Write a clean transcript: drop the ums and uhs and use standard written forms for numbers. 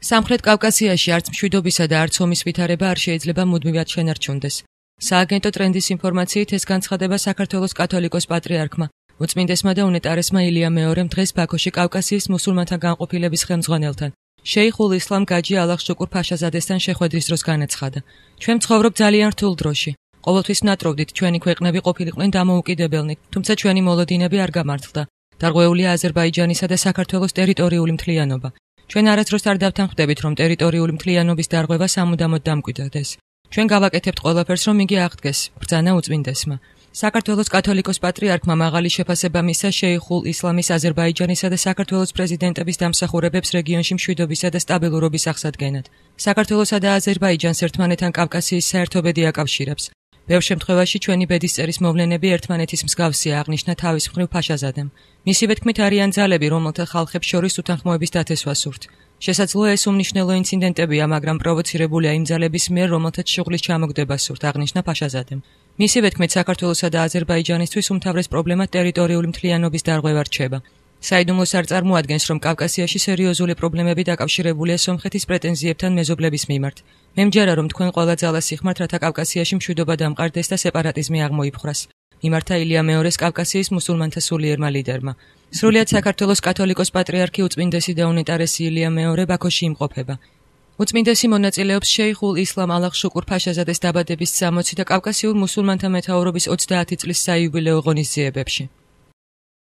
სამხრეთ კავკასიაში არც მშვიდობისა და არც ომის ვითარება არ შეიძლება მუდმივად შენარჩუნდეს. სააგენტო ტრენდის ინფორმაციით ეს განცხადება საქართველოს კათოლიკოს პატრიარქმა, უწმინდესმა და უნეტარესმა ილია მეორემ დღეს ბაქოში კავკასიის მუსულმანთა განყოფილების ხელმძღვანელთან, შეიხულ ისლამ გაჯი ალაღ-შუკურ ფაშაზადესთან შეხვედრის დროს განაცხადა. ჩვენ ცხოვრობ ძალიან რთულ დროში. ყოველთვის ვნატროვდით ჩვენი ქვეყნები ყოფილიყვნენ დამოუკიდებელნი, თუმცა ჩვენი მოლოდინები არ გამართლდა. დარღვეულია აზერბაიჯანისა და საქართველოს ტერიტორიული მთლიანობა. ჩვენ არასდროს არ დავთანხმდებით, რომ ტერიტორიული მთლიანობის დარღვევა სამუდამოდ დამკვიდრდეს. ჩვენ გავაკეთებთ ყველაფერს, რომ იგი აღდგეს, ბრძანა უწმინდესმა. საქართველოს კათოლიკოს პატრიარქმა მაღალი შეფასება მისცა შეიხულ ისლამის აზერბაიჯანისა და საქართველოს პრეზიდენტების დამსახურებებს რეგიონში მშვიდობისა და სტაბილურობის აღსადგენად. საქართველოსა და აზერბაიჯანს ერთმანეთთან კავკასიის საერთობედი აკავშირებს. ბევრ შემთხვევაში ჩვენი ბედისწერის მოვლენები ერთმანეთის მსგავსია, აღნიშნა თავის მხრივ ფაშაზადემ. მისივე თქმით არიან ძალები, რომელთა ხალხებს შორის უთანხმოების დათესვას სურთ. შესაძლოა ეს უმნიშვნელო ინციდენტებია, მაგრამ პროვოცირებულია იმ ძალების მიერ, რომელთაც შუღლის ჩამოგდება სურთ, აღნიშნა ფაშაზადემ. მისივე თქმით, საქართველოსა და აზერბაიჯანისთვის უმთავრეს პრობლემა ტერიტორიული მთლიანობის დარღვევა რჩება. საიდუმლოს არ წარმოადგენს, რომ კავკასიაში სერიოზული პრობლემები დაკავშირებულია სომხეთის პრეტენზიებთან მეზობლების მიმართ. მე მჯერა, რომ თქვენ ყველა ძალას იხმართ, რათა კავკასიაში მშვიდობა დამყარდეს და სეპარატიზმი აღმოიფხვრას. მიმართა ილია მეორეს კავკასიის მუსულმანთა სულიერმა ლიდერმა. სრულიად საქართველოს კათოლიკოს პატრიარქი უწმინდესი და უნეტარესი ილია მეორე ბაქოში იმყოფება. უწმინდესი მონაწილეობს შეიხულ ისლამ ალაღ-შუკურ ფაშაზადეს დაბადების 60 და კავკასიურ მუსულმანთა მეთაურობის 30 წლის საიუბილეო ღონისძიებებში.